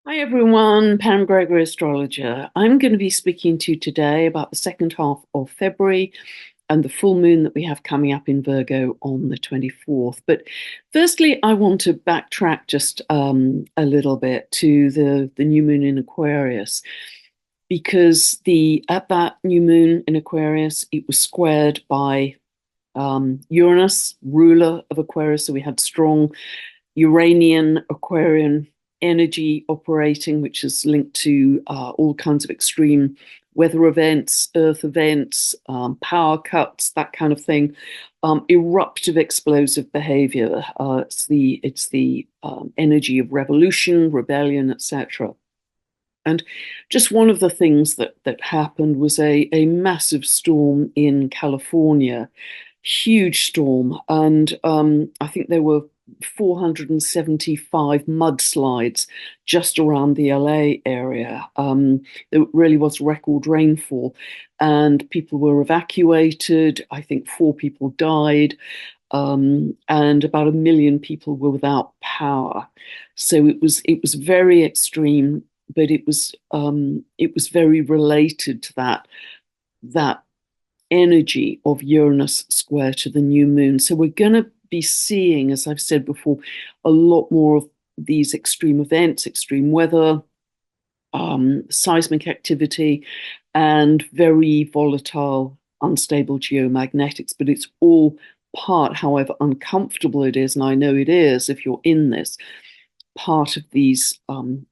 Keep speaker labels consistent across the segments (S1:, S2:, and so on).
S1: Hi everyone, Pam Gregory, astrologer. I'm going to be speaking to you today about the second half of February and the full moon that we have coming up in Virgo on the 24th. But firstly, I want to backtrack just a little bit to the new moon in Aquarius, because the at that new moon in Aquarius, it was squared by Uranus, ruler of Aquarius. So we had strong Uranian Aquarian energy operating, which is linked to all kinds of extreme weather events, earth events, power cuts, that kind of thing. Eruptive, explosive behavior. It's the energy of revolution, rebellion, etc. And just one of the things that happened was a massive storm in California, huge storm, and I think there were 475 mudslides just around the LA area. There really was record rainfall, and people were evacuated. I think four people died, and about 1 million people were without power. So it was very extreme, but it was very related to that energy of Uranus square to the new moon. So we're going to be seeing, as I've said before, a lot more of these extreme events, extreme weather, seismic activity, and very volatile, unstable geomagnetics. But it's all part, however uncomfortable it is, and I know it is if you're in this, part of these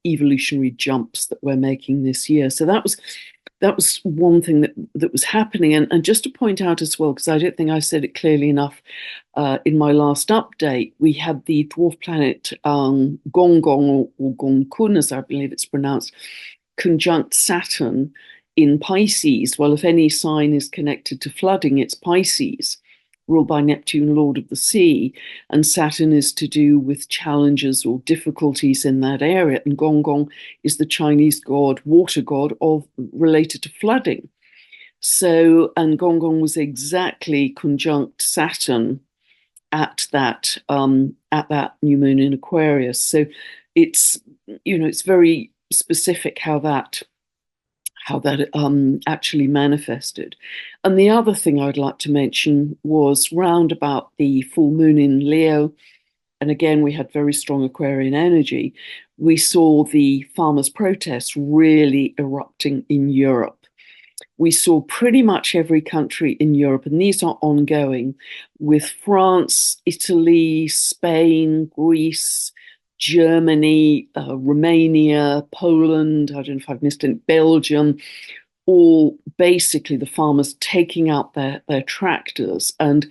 S1: evolutionary jumps that we're making this year. So that was one thing that was happening. And just to point out as well, because I don't think I said it clearly enough in my last update, we had the dwarf planet Gong Gong, or Gong Kun, as I believe it's pronounced, conjunct Saturn in Pisces. Well, if any sign is connected to flooding, it's Pisces, ruled by Neptune, Lord of the Sea, and Saturn is to do with challenges or difficulties in that area. And Gong Gong is the Chinese god, water god, of related to flooding. So, and Gong Gong was exactly conjunct Saturn at that new moon in Aquarius. So it's it's very specific how that actually manifested. And the other thing I'd like to mention was round about the full moon in Leo, and again, we had very strong Aquarian energy. We saw the farmers' protests really erupting in Europe. We saw pretty much every country in Europe, and these are ongoing, with France, Italy, Spain, Greece, Germany, Romania, Poland, I don't know if I've missed it, Belgium, all basically the farmers taking out their tractors and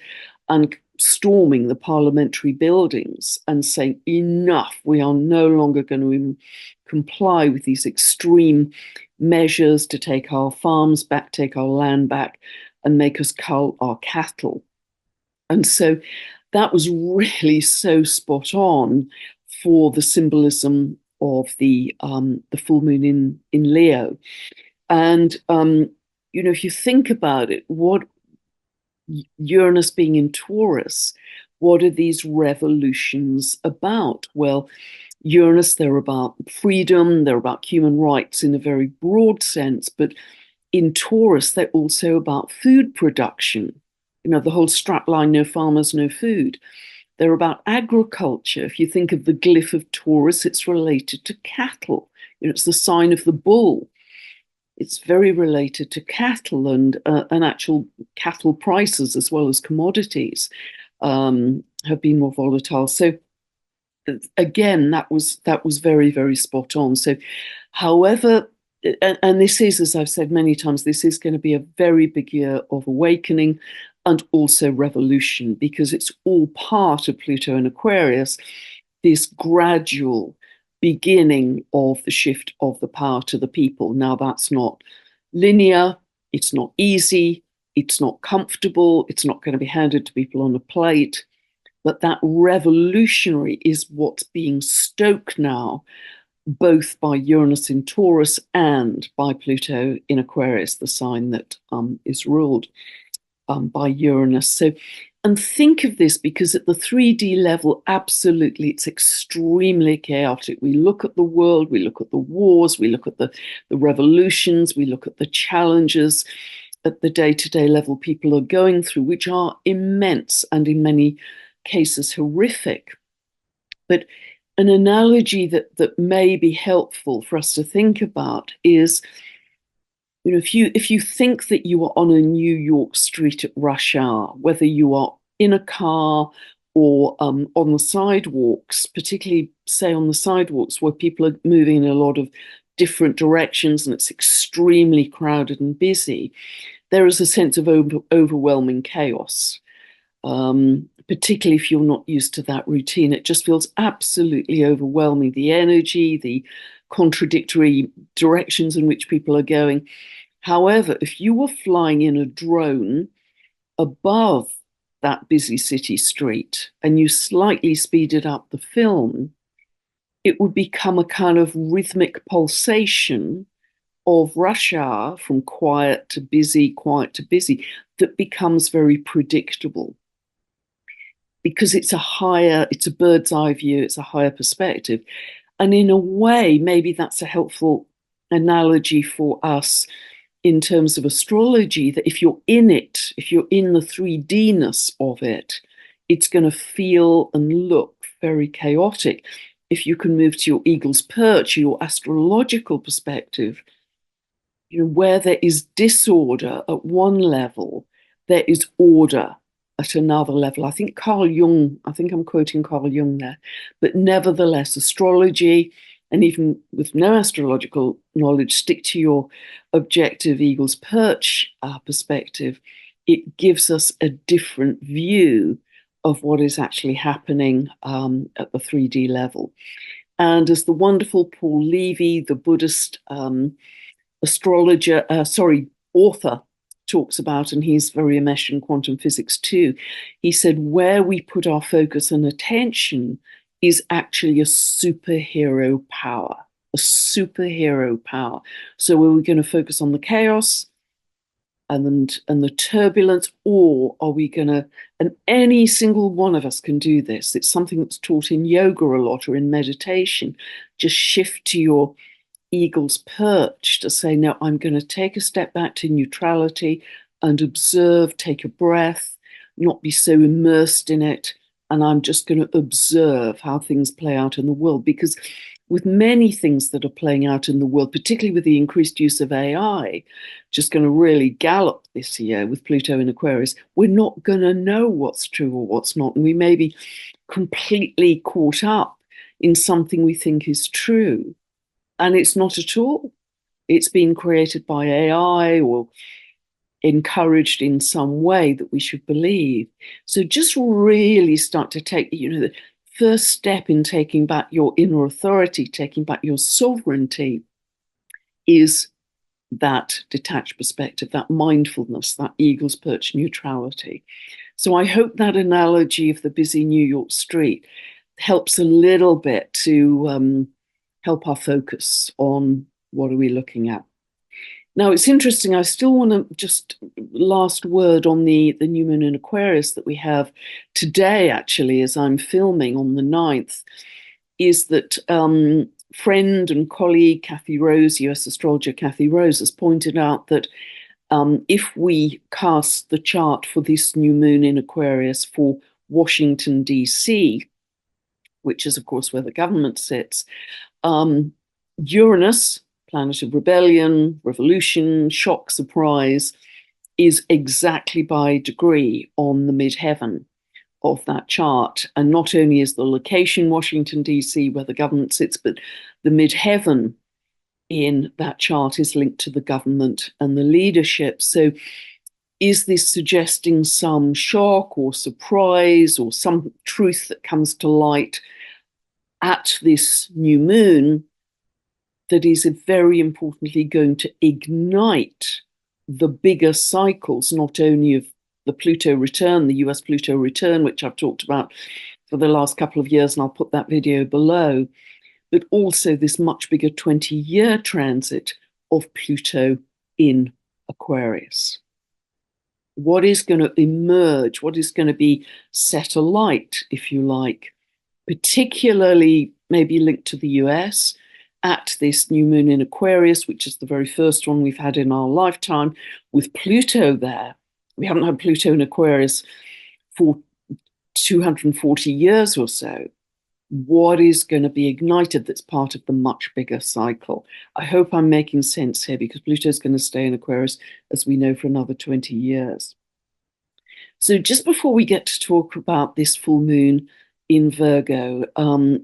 S1: storming the parliamentary buildings and saying, enough, we are no longer going to comply with these extreme measures to take our farms back, take our land back, and make us cull our cattle. And so that was really so spot on for the symbolism of the full moon in Leo. And if you think about it, what Uranus being in Taurus, what are these revolutions about? Well, Uranus, they're about freedom, they're about human rights in a very broad sense, but in Taurus, they're also about food production. The whole strapline, no farmers, no food. They're about agriculture. If you think of the glyph of Taurus, it's related to cattle. It's the sign of the bull. It's very related to cattle and actual cattle prices, as well as commodities, have been more volatile. So again, that was very, very spot on. So, however, and this is, as I've said many times, this is going to be a very big year of awakening and also revolution, because it's all part of Pluto and Aquarius, this gradual beginning of the shift of the power to the people. Now, that's not linear, it's not easy, it's not comfortable, it's not going to be handed to people on a plate, but that revolutionary is what's being stoked now, both by Uranus in Taurus and by Pluto in Aquarius, the sign that is ruled by Uranus. So And think of this, because at the 3D level, absolutely, it's extremely chaotic. We look at the world, we look at the wars, we look at the revolutions, we look at the challenges at the day-to-day level people are going through, which are immense and in many cases horrific. But an analogy that may be helpful for us to think about is, if you think that you are on a New York street at rush hour, whether you are in a car or on the sidewalks, particularly say on the sidewalks where people are moving in a lot of different directions and it's extremely crowded and busy, there is a sense of overwhelming chaos. Particularly if you're not used to that routine, it just feels absolutely overwhelming. The energy, the contradictory directions in which people are going. However, if you were flying in a drone above that busy city street and you slightly speeded up the film, it would become a kind of rhythmic pulsation of rush hour, from quiet to busy, that becomes very predictable, because it's a bird's eye view, it's a higher perspective. And in a way, maybe that's a helpful analogy for us in terms of astrology, that if you're in it, if you're in the 3D-ness of it, it's going to feel and look very chaotic. If you can move to your eagle's perch, your astrological perspective, where there is disorder at one level, there is order at another level. I think I'm quoting Carl Jung there, but nevertheless, astrology, and even with no astrological knowledge, stick to your objective eagle's perch perspective. It gives us a different view of what is actually happening at the 3D level. And as the wonderful Paul Levy, the Buddhist author, talks about, and he's very enmeshed in quantum physics too, he said, where we put our focus and attention is actually a superhero power, a superhero power. So are we going to focus on the chaos and the turbulence, or are we going to, and any single one of us can do this. It's something that's taught in yoga a lot or in meditation. Just shift to your eagle's perch to say, no, I'm going to take a step back to neutrality and observe, take a breath, not be so immersed in it. And I'm just going to observe how things play out in the world. Because with many things that are playing out in the world, particularly with the increased use of AI, just going to really gallop this year with Pluto in Aquarius, we're not going to know what's true or what's not. And we may be completely caught up in something we think is true. And it's not at all. It's been created by AI or encouraged in some way that we should believe. So just really start to take, the first step in taking back your inner authority, taking back your sovereignty, is that detached perspective, that mindfulness, that eagle's perch neutrality. So I hope that analogy of the busy New York street helps a little bit to help our focus on what are we looking at. Now, it's interesting, I still want to just last word on the new moon in Aquarius that we have today, actually, as I'm filming on the 9th, is that friend and colleague Kathy Rose, US astrologer Kathy Rose, has pointed out that if we cast the chart for this new moon in Aquarius for Washington, D.C., which is, of course, where the government sits, Uranus, planet of rebellion, revolution, shock, surprise, is exactly by degree on the midheaven of that chart. And not only is the location Washington, D.C., where the government sits, but the midheaven in that chart is linked to the government and the leadership. So is this suggesting some shock or surprise or some truth that comes to light at this new moon that is very importantly going to ignite the bigger cycles, not only of the Pluto return, the US Pluto return, which I've talked about for the last couple of years, and I'll put that video below, but also this much bigger 20-year transit of Pluto in Aquarius. what is going to emerge, what is going to be set alight, if you like, particularly maybe linked to the US at this new moon in Aquarius, which is the very first one we've had in our lifetime, with Pluto there. We haven't had Pluto in Aquarius for 240 years or so. What is going to be ignited that's part of the much bigger cycle? I hope I'm making sense here, because Pluto is going to stay in Aquarius, as we know, for another 20 years. So just before we get to talk about this full moon in Virgo,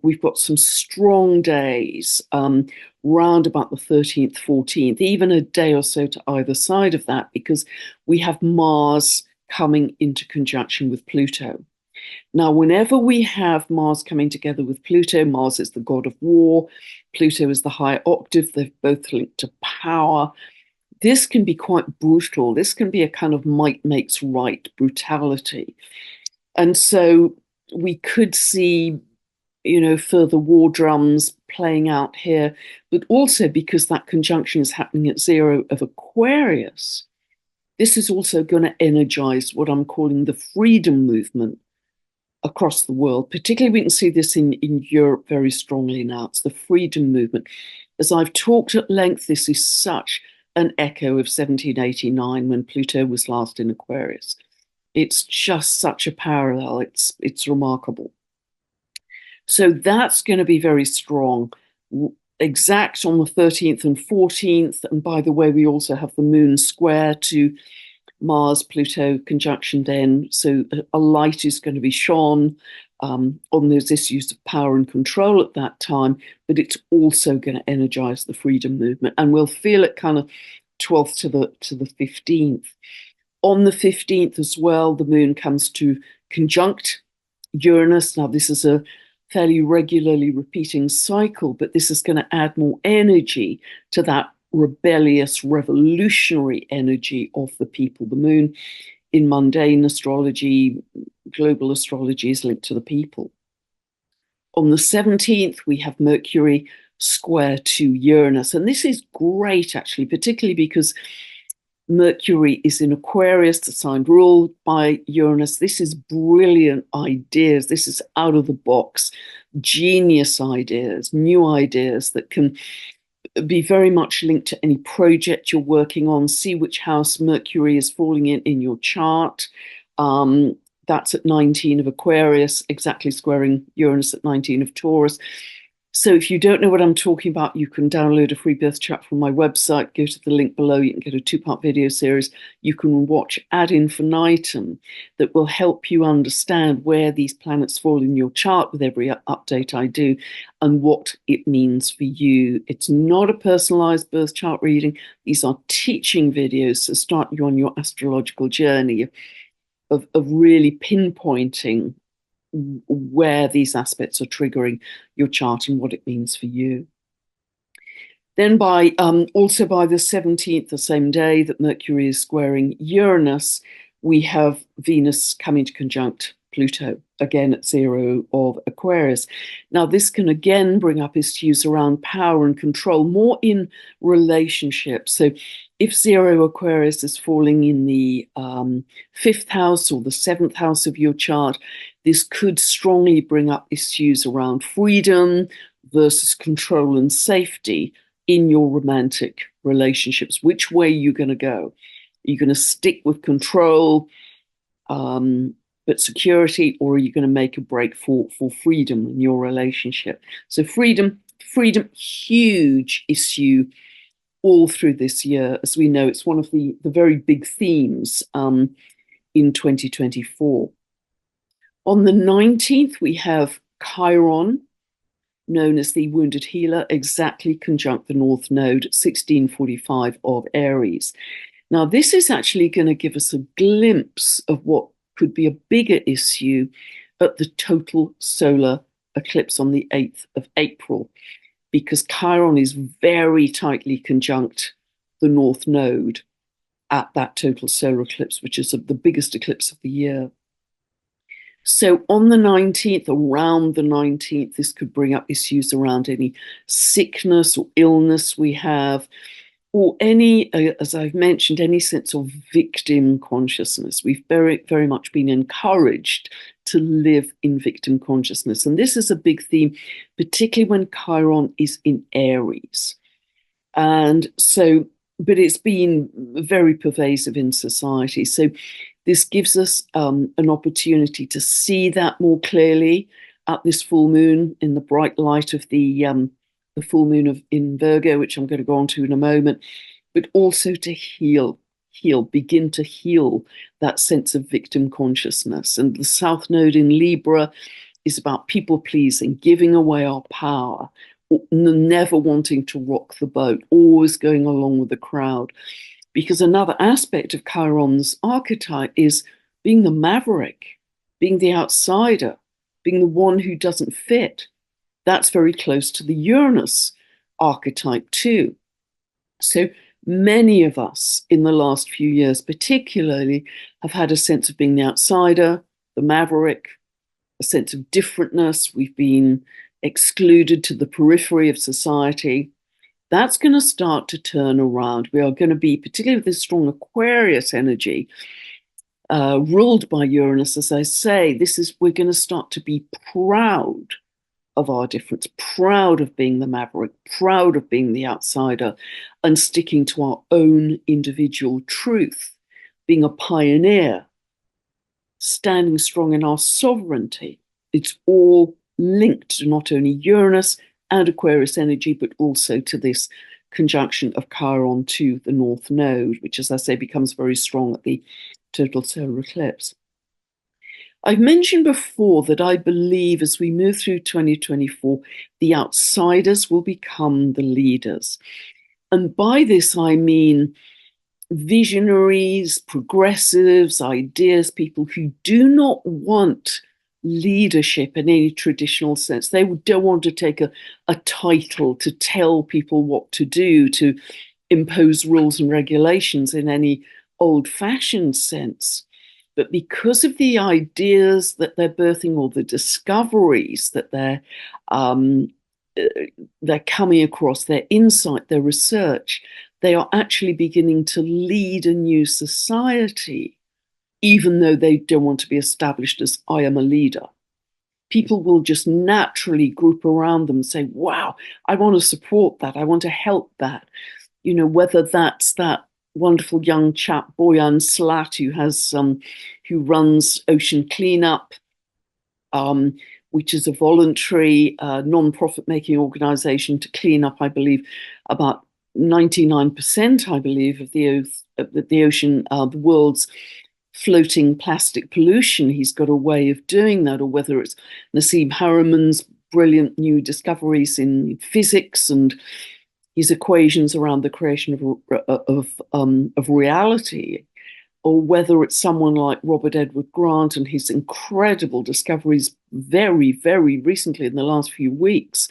S1: we've got some strong days round about the 13th, 14th, even a day or so to either side of that, because we have Mars coming into conjunction with Pluto. Now, whenever we have Mars coming together with Pluto, Mars is the god of war, Pluto is the high octave, they're both linked to power. This can be quite brutal. This can be a kind of might makes right brutality. And so we could see, further war drums playing out here, but also because that conjunction is happening at 0 of Aquarius, this is also going to energize what I'm calling the freedom movement across the world. Particularly, we can see this in Europe very strongly now. It's the freedom movement. As I've talked at length, this is such an echo of 1789, when Pluto was last in Aquarius. It's just such a parallel. It's remarkable. So that's going to be very strong. Exact on the 13th and 14th. And by the way, we also have the moon square to Mars-Pluto conjunction then. So a light is going to be shone on those issues of power and control at that time, but it's also going to energize the freedom movement. And we'll feel it kind of 12th to the 15th. On the 15th as well, the moon comes to conjunct Uranus. Now, this is a fairly regularly repeating cycle, but this is going to add more energy to that rebellious, revolutionary energy of the people. The moon in mundane astrology, global astrology, is linked to the people. On the 17th, we have Mercury square to Uranus. And this is great, actually, particularly because Mercury is in Aquarius, the sign ruled by Uranus. This is brilliant ideas. This is out of the box, genius ideas, new ideas that can be very much linked to any project you're working on. See which house Mercury is falling in your chart. That's at 19 of Aquarius, exactly squaring Uranus at 19 of Taurus. So if you don't know what I'm talking about, you can download a free birth chart from my website. Go to the link below. You can get a 2-part video series. You can watch ad infinitum that will help you understand where these planets fall in your chart with every update I do and what it means for you. It's not a personalized birth chart reading. These are teaching videos to start you on your astrological journey of really pinpointing where these aspects are triggering your chart and what it means for you. Then also by the 17th, the same day that Mercury is squaring Uranus, we have Venus coming to conjunct Pluto, again at 0 of Aquarius. Now, this can again bring up issues around power and control, more in relationships. So if 0 Aquarius is falling in the 5th house or the 7th house of your chart, this could strongly bring up issues around freedom versus control and safety in your romantic relationships. Which way are you going to go? Are you going to stick with control, but security, or are you going to make a break for freedom in your relationship? So freedom, huge issue all through this year. As we know, it's one of the very big themes in 2024. On the 19th, we have Chiron, known as the wounded healer, exactly conjunct the North Node at 1645 of Aries. Now, this is actually going to give us a glimpse of what could be a bigger issue at the total solar eclipse on the 8th of April, because Chiron is very tightly conjunct the North Node at that total solar eclipse, which is the biggest eclipse of the year. So on the 19th, around the 19th, this could bring up issues around any sickness or illness we have. or any, as I've mentioned, any sense of victim consciousness. We've very, very much been encouraged to live in victim consciousness. And this is a big theme, particularly when Chiron is in Aries. And so, but it's been very pervasive in society. So this gives us an opportunity to see that more clearly at this full moon in the bright light of the full moon in Virgo, which I'm going to go on to in a moment, but also to begin to heal that sense of victim consciousness. And the South Node in Libra is about people pleasing, giving away our power, never wanting to rock the boat, always going along with the crowd. Because another aspect of Chiron's archetype is being the maverick, being the outsider, being the one who doesn't fit. That's very close to the Uranus archetype too. So many of us in the last few years, particularly, have had a sense of being the outsider, the maverick, a sense of differentness. We've been excluded to the periphery of society. That's going to start to turn around. We are going to be, particularly with this strong Aquarius energy, ruled by Uranus, as I say, we're going to start to be proud of our difference, proud of being the maverick, proud of being the outsider, and sticking to our own individual truth, being a pioneer, standing strong in our sovereignty. It's all linked to not only Uranus and Aquarius energy, but also to this conjunction of Chiron to the North Node, which, as I say, becomes very strong at the total solar eclipse. I've mentioned before that I believe as we move through 2024, the outsiders will become the leaders. And by this, I mean visionaries, progressives, ideas, people who do not want leadership in any traditional sense. They don't want to take a title to tell people what to do, to impose rules and regulations in any old-fashioned sense. But because of the ideas that they're birthing or the discoveries that they're coming across, their insight, their research, they are actually beginning to lead a new society, even though they don't want to be established as I am a leader. People will just naturally group around them and say, wow, I want to support that. I want to help that. You know, whether that's that wonderful young chap, Boyan Slat, who runs Ocean Cleanup, which is a voluntary non-profit making organization to clean up, I believe, about 99%, I believe, of the ocean, the world's floating plastic pollution. He's got a way of doing that, or whether it's Nassim Haramehn's brilliant new discoveries in physics and his equations around the creation of reality, or whether it's someone like Robert Edward Grant and his incredible discoveries very, very recently in the last few weeks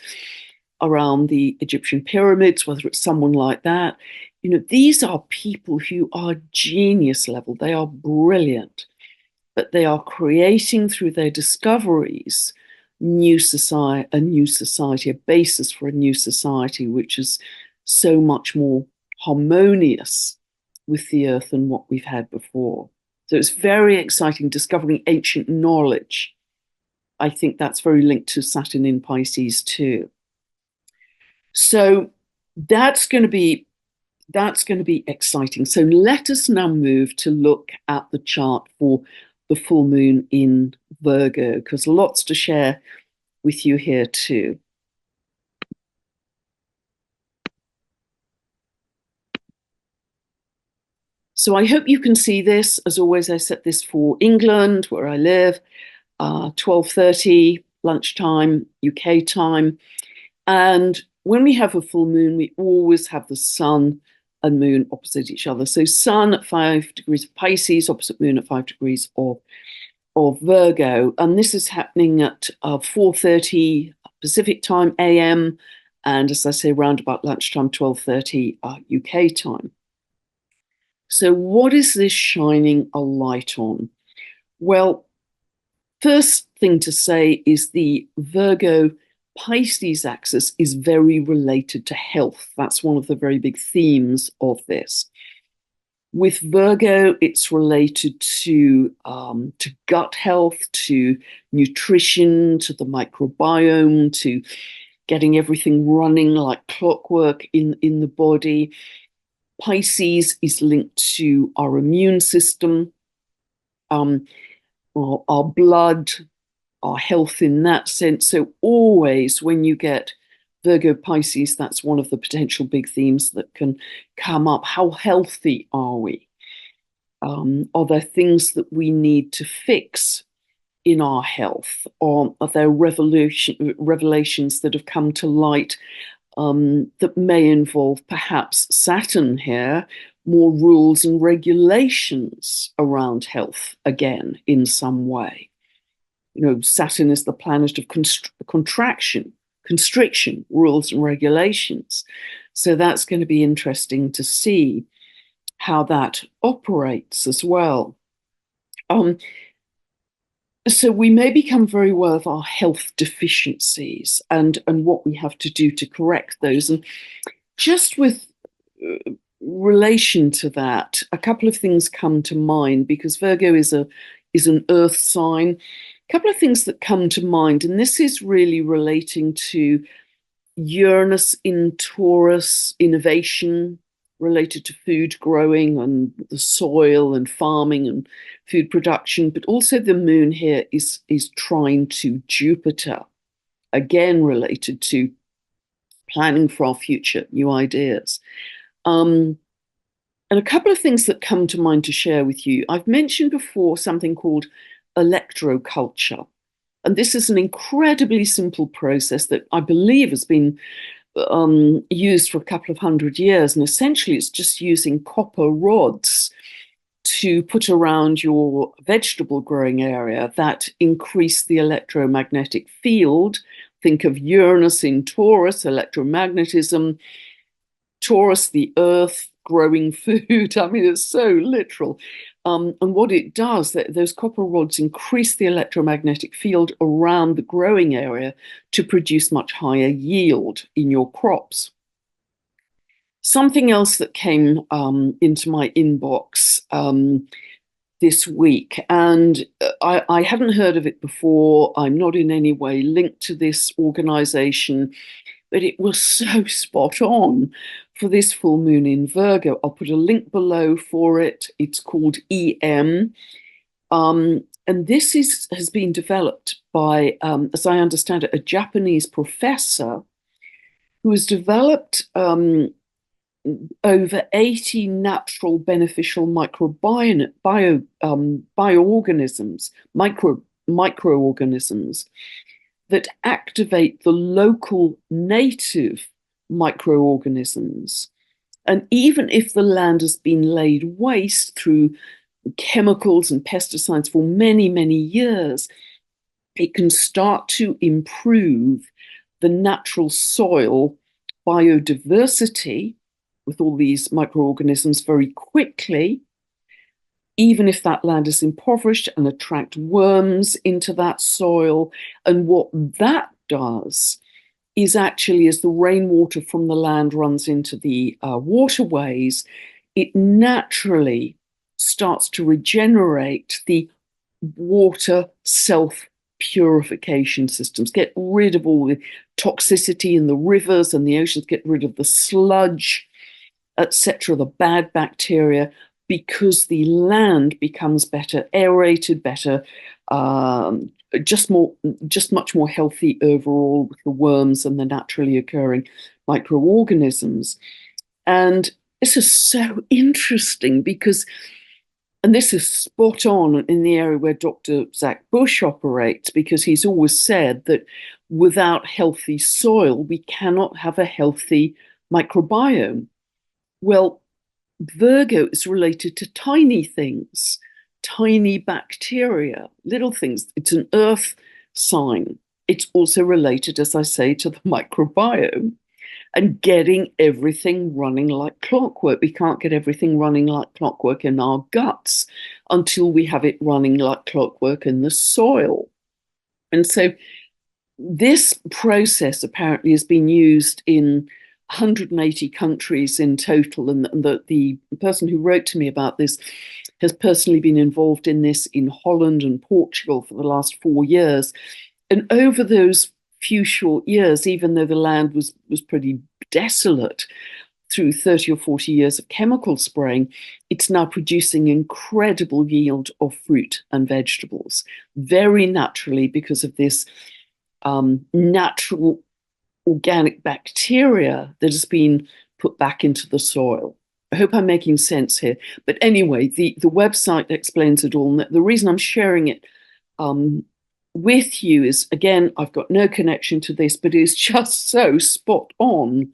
S1: around the Egyptian pyramids, whether it's someone like that. You know, these are people who are genius level. They are brilliant, but they are creating through their discoveries a new society, a basis for a new society, which is so much more harmonious with the earth than what we've had before. So it's very exciting discovering ancient knowledge. I think that's very linked to Saturn in Pisces too. So that's going to be exciting. So let us now move to look at the chart for the full moon in Virgo, because lots to share with you here too. So I hope you can see this. As always, I set this for England, where I live, 12:30 lunchtime, UK time. And when we have a full moon, we always have the sun and moon opposite each other. So sun at 5 degrees of Pisces, opposite moon at 5 degrees of Virgo. And this is happening at 4:30 Pacific time AM. And as I say, around about lunchtime, 12:30 UK time. So what is this shining a light on? Well, first thing to say is the Virgo Pisces axis is very related to health. That's one of the very big themes of this. With Virgo, it's related to gut health, to nutrition, to the microbiome, to getting everything running like clockwork in the body. Pisces is linked to our immune system, our blood, our health in that sense. So always when you get Virgo Pisces, that's one of the potential big themes that can come up. How healthy are we? Are there things that we need to fix in our health? Or are there revelations that have come to light that may involve perhaps Saturn here, more rules and regulations around health again in some way? Saturn is the planet of contraction, constriction, rules and regulations. So that's going to be interesting to see how that operates as well. So we may become very aware of our health deficiencies and what we have to do to correct those. And just with relation to that, a couple of things come to mind, because Virgo is an earth sign. A couple of things that come to mind, and this is really relating to Uranus in Taurus, innovation related to food growing and the soil and farming and food production, but also the moon here is trine to Jupiter, again related to planning for our future, new ideas. And a couple of things that come to mind to share with you. I've mentioned before something called electroculture. And this is an incredibly simple process that I believe has been used for a couple of hundred years. And essentially, it's just using copper rods to put around your vegetable growing area that increase the electromagnetic field. Think of Uranus in Taurus, electromagnetism, Taurus, the earth, growing food. I mean, it's so literal. And what it does, those copper rods increase the electromagnetic field around the growing area to produce much higher yield in your crops. Something else that came into my inbox this week, and I hadn't heard of it before. I'm not in any way linked to this organization, but it was so spot on for this full moon in Virgo. I'll put a link below for it. It's called EM. And this has been developed by, as I understand it, a Japanese professor who has developed over 80 natural beneficial bioorganisms, microorganisms that activate the local native microorganisms. And even if the land has been laid waste through chemicals and pesticides for many, many years, it can start to improve the natural soil biodiversity with all these microorganisms very quickly, even if that land is impoverished, and attract worms into that soil. And what that does is actually, as the rainwater from the land runs into the waterways, it naturally starts to regenerate the water self-purification systems, get rid of all the toxicity in the rivers and the oceans, get rid of the sludge, etc., the bad bacteria, because the land becomes better aerated, better, just much more healthy overall with the worms and the naturally occurring microorganisms. And this is so interesting because, and this is spot on in the area where Dr. Zach Bush operates, because he's always said that without healthy soil, we cannot have a healthy microbiome. Well, Virgo is related to tiny things, tiny bacteria, little things. It's an earth sign. It's also related, as I say, to the microbiome and getting everything running like clockwork. We can't get everything running like clockwork in our guts until we have it running like clockwork in the soil. And so this process apparently has been used in 180 countries in total, and the person who wrote to me about this has personally been involved in this in Holland and Portugal for the last 4 years. And over those few short years, even though the land was pretty desolate through 30 or 40 years of chemical spraying, it's now producing incredible yield of fruit and vegetables, very naturally because of this natural organic bacteria that has been put back into the soil. I hope I'm making sense here. But anyway, the website explains it all. And the reason I'm sharing it with you is, again, I've got no connection to this, but it's just so spot on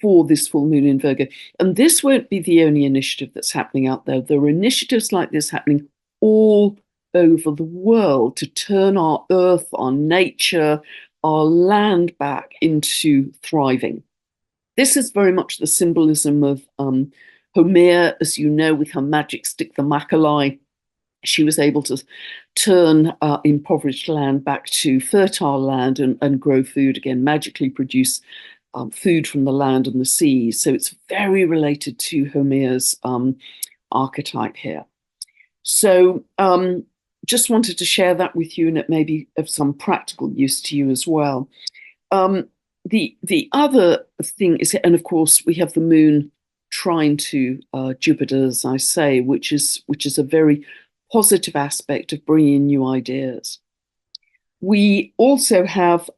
S1: for this full moon in Virgo. And this won't be the only initiative that's happening out there. There are initiatives like this happening all over the world to turn our earth, our nature, our land back into thriving. This is very much the symbolism of Homer, as you know, with her magic stick, the Macaulay. She was able to turn impoverished land back to fertile land and grow food again, magically produce food from the land and the sea. So it's very related to Homer's archetype here. So just wanted to share that with you, and it may be of some practical use to you as well. The other thing is, and of course, we have the moon trine to Jupiter, as I say, which is a very positive aspect of bringing new ideas. We also have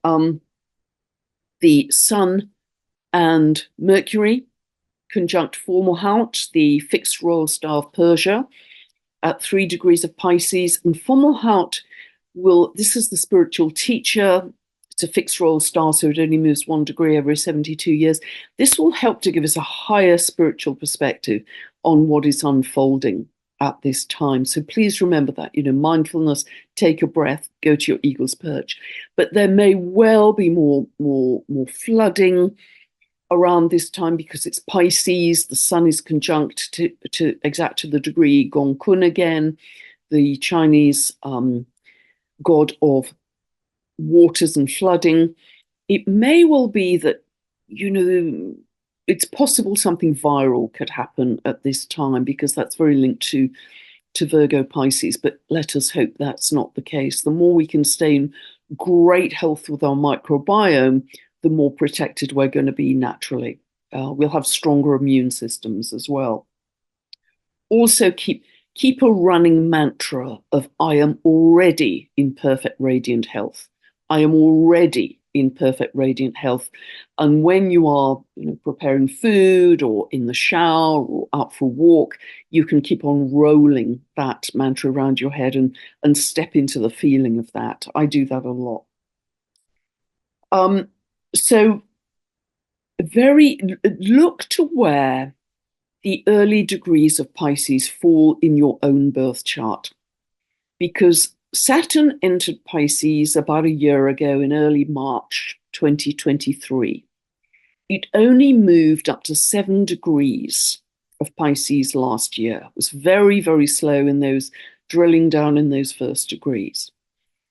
S1: the Sun and Mercury conjunct Fomalhaut, the fixed royal star of Persia, at 3 degrees of Pisces. And Fomalhaut this is the spiritual teacher. It's a fixed royal star, so it only moves 1 degree every 72 years. This will help to give us a higher spiritual perspective on what is unfolding at this time. So please remember that, mindfulness, take a breath, go to your eagle's perch. But there may well be more flooding around this time because it's Pisces. The sun is conjunct to exact to the degree Gong Kun again, the Chinese god of waters and flooding. It may well be that, it's possible something viral could happen at this time because that's very linked to Virgo Pisces, but let us hope that's not the case. The more we can stay in great health with our microbiome, the more protected we're going to be naturally. We'll have stronger immune systems as well. Also, keep a running mantra of I am already in perfect radiant health. I am already in perfect radiant health. And when you are preparing food or in the shower or out for a walk, you can keep on rolling that mantra around your head and step into the feeling of that. I do that a lot. So look to where the early degrees of Pisces fall in your own birth chart, because Saturn entered Pisces about a year ago in early March 2023. It only moved up to 7 degrees of Pisces last year. It was very, very slow in those, drilling down in those first degrees.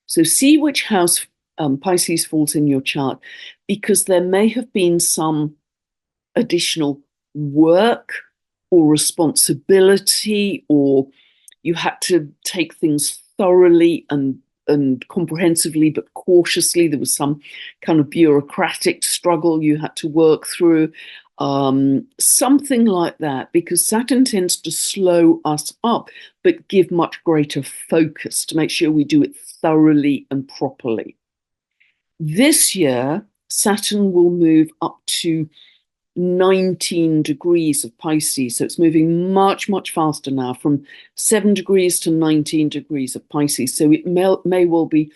S1: So see which house Pisces falls in your chart, because there may have been some additional work or responsibility, or you had to take things thoroughly and comprehensively, but cautiously. There was some kind of bureaucratic struggle you had to work through, something like that, because Saturn tends to slow us up, but give much greater focus to make sure we do it thoroughly and properly. This year, Saturn will move up to 19 degrees of Pisces. So it's moving much, much faster now, from 7 degrees to 19 degrees of Pisces. So it may well be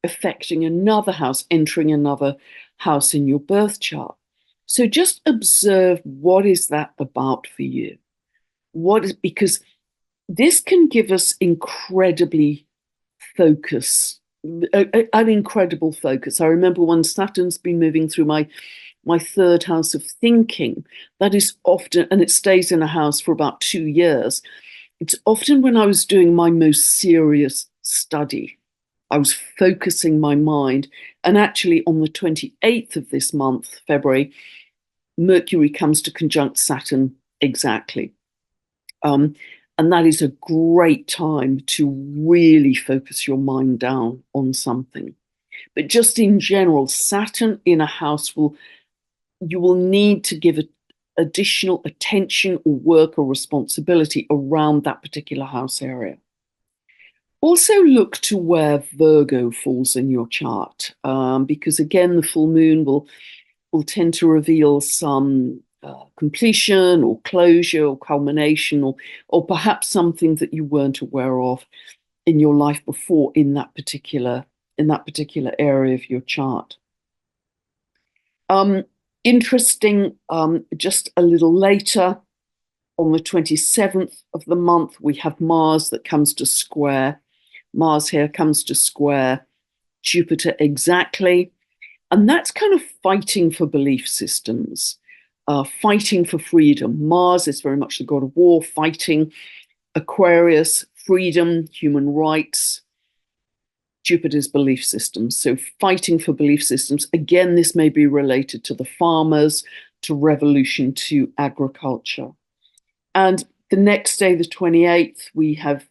S1: affecting another house, entering another house in your birth chart. So just observe, what is that about for you? Because this can give us incredibly focus, an incredible focus. I remember when Saturn's been moving through my third house of thinking, that is often, and it stays in a house for about 2 years, it's often when I was doing my most serious study. I was focusing my mind. And actually, on the 28th of this month, February, Mercury comes to conjunct Saturn exactly. Um, and that is a great time to really focus your mind down on something. But just in general, Saturn in a house you will need to give additional attention or work or responsibility around that particular house area. Also, look to where Virgo falls in your chart, because again, the full moon will tend to reveal some completion or closure or culmination, or perhaps something that you weren't aware of in your life before in that particular area of your chart. Um, Interesting, just a little later, on the 27th of the month, we have Mars that comes to square. Mars here comes to square Jupiter exactly. And that's kind of fighting for belief systems, fighting for freedom. Mars is very much the god of war, fighting. Aquarius, freedom, human rights. Jupiter's belief systems. So fighting for belief systems. Again, this may be related to the farmers, to revolution, to agriculture. And the next day, the 28th, we have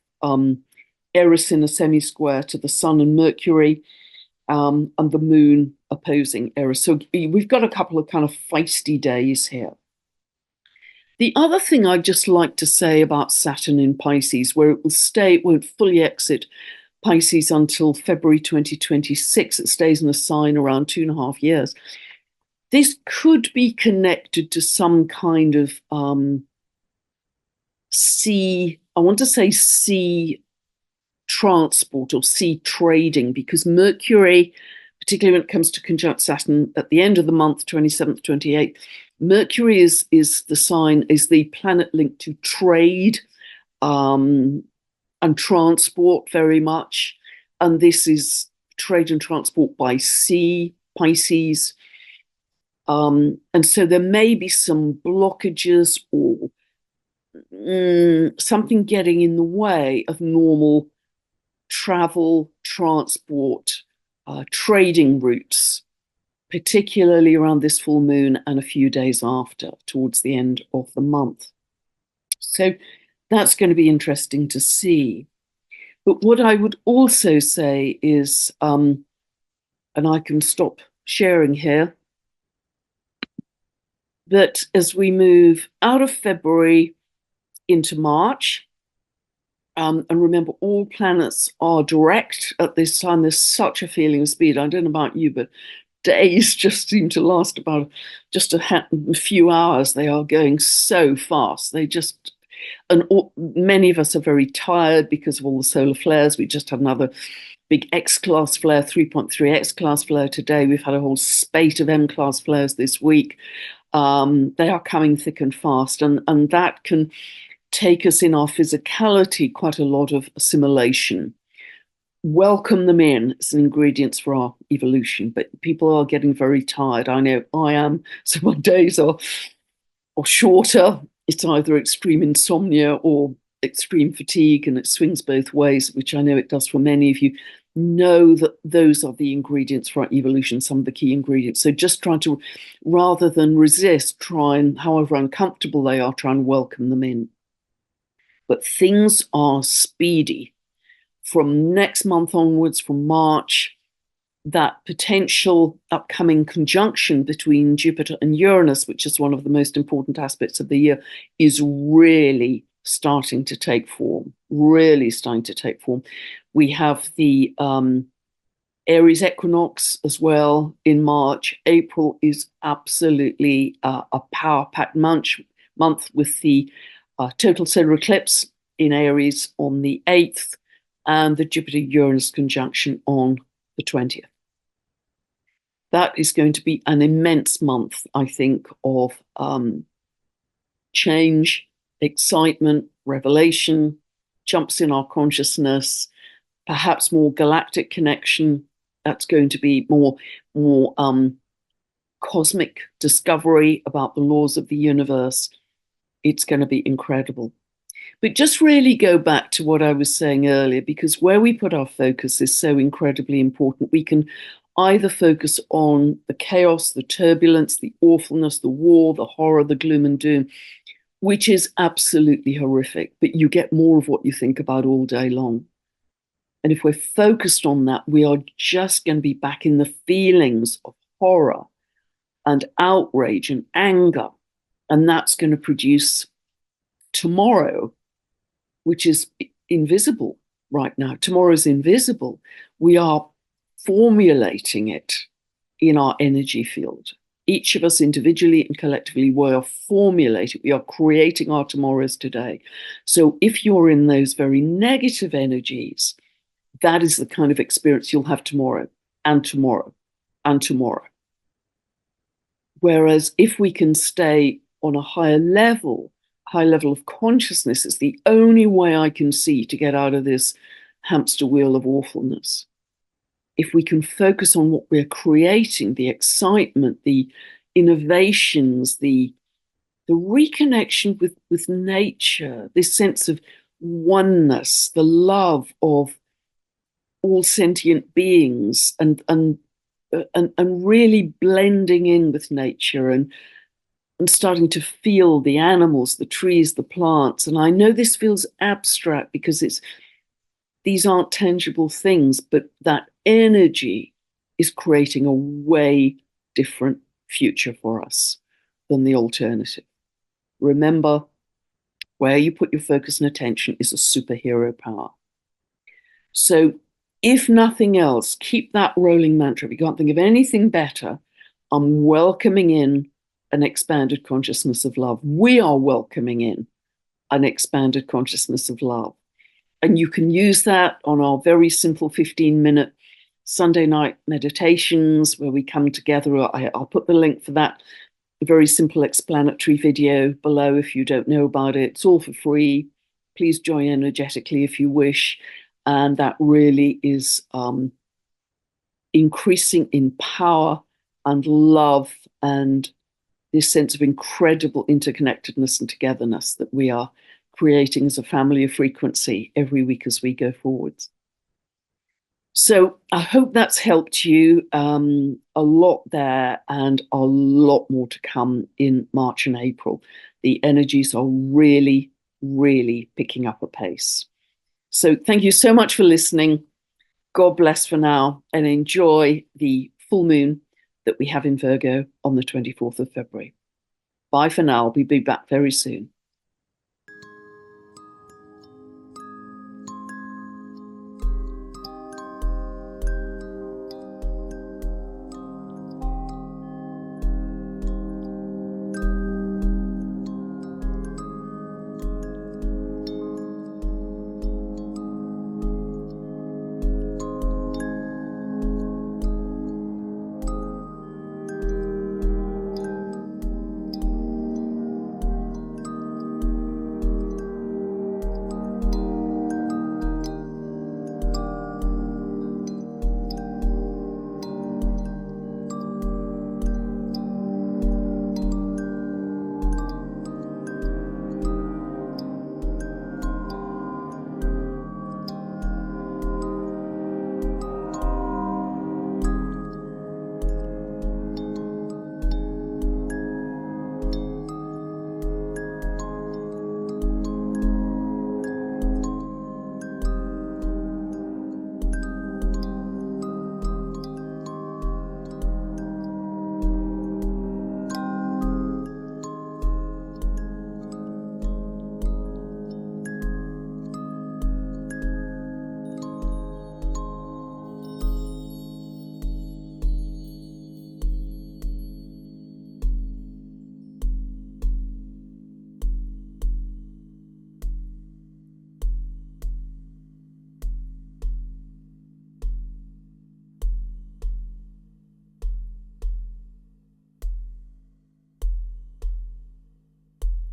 S1: Eris in a semi-square to the Sun and Mercury, and the Moon opposing Eris. So we've got a couple of kind of feisty days here. The other thing I'd just like to say about Saturn in Pisces, where it will stay, it won't fully exit Pisces until February 2026. It stays in the sign around 2.5 years. This could be connected to some kind of sea, I want to say sea transport or sea trading, because Mercury, particularly when it comes to conjunct Saturn at the end of the month, 27th, 28th, Mercury is the planet linked to trade and transport very much. And this is trade and transport by sea, Pisces. And so there may be some blockages or something getting in the way of normal travel, transport, trading routes, particularly around this full moon and a few days after, towards the end of the month. So that's going to be interesting to see. But what I would also say is, and I can stop sharing here, that as we move out of February into March, and remember, all planets are direct at this time. There's such a feeling of speed. I don't know about you, but days just seem to last about just a few hours. They are going so fast. Many of us are very tired because of all the solar flares. We just had another big X-class flare, 3.3 X-class flare today. We've had a whole spate of M-class flares this week. They are coming thick and fast, and that can take us in our physicality quite a lot of assimilation. Welcome them in as ingredients for our evolution, but people are getting very tired. I know I am. So my days are shorter. It's either extreme insomnia or extreme fatigue, and it swings both ways, which I know it does for many of you. Know that those are the ingredients for our evolution, some of the key ingredients. So just try to, rather than resist, try and, however uncomfortable they are, try and welcome them in. But things are speedy. From next month onwards, from March, that potential upcoming conjunction between Jupiter and Uranus, which is one of the most important aspects of the year, is really starting to take form, really starting to take form. We have the Aries equinox as well in March. April is absolutely a power-packed month with the total solar eclipse in Aries on the 8th and the Jupiter-Uranus conjunction on the 20th. That is going to be an immense month, I think, of change, excitement, revelation, jumps in our consciousness, perhaps more galactic connection. That's going to be more cosmic discovery about the laws of the universe. It's going to be incredible. But just really go back to what I was saying earlier, because where we put our focus is so incredibly important. We can either focus on the chaos, the turbulence, the awfulness, the war, the horror, the gloom and doom, which is absolutely horrific, but you get more of what you think about all day long. And if we're focused on that, we are just going to be back in the feelings of horror and outrage and anger. And that's going to produce tomorrow, which is invisible right now. Tomorrow is invisible. We are formulating it in our energy field. Each of us individually and collectively, we are formulating, we are creating our tomorrows today. So if you're in those very negative energies, that is the kind of experience you'll have tomorrow and tomorrow and tomorrow. Whereas if we can stay on a high level of consciousness, it's the only way I can see to get out of this hamster wheel of awfulness. If we can focus on what we're creating, the excitement, the innovations, the reconnection with nature, this sense of oneness, the love of all sentient beings, and really blending in with nature and starting to feel the animals, the trees, the plants. And I know this feels abstract because these aren't tangible things, but that energy is creating a way different future for us than the alternative. Remember, where you put your focus and attention is a superhero power. So if nothing else, keep that rolling mantra. If you can't think of anything better, I'm welcoming in an expanded consciousness of love. We are welcoming in an expanded consciousness of love. And you can use that on our very simple 15-minute Sunday night meditations where we come together. I'll put the link for that very simple explanatory video below if you don't know about it. It's all for free. Please join energetically if you wish. And that really is increasing in power and love and this sense of incredible interconnectedness and togetherness that we are creating as a family of frequency every week as we go forwards. So I hope that's helped you a lot there, and a lot more to come in March and April. The energies are really, really picking up a pace. So thank you so much for listening. God bless for now, and enjoy the full moon that we have in Virgo on the 24th of February. Bye for now. We'll be back very soon.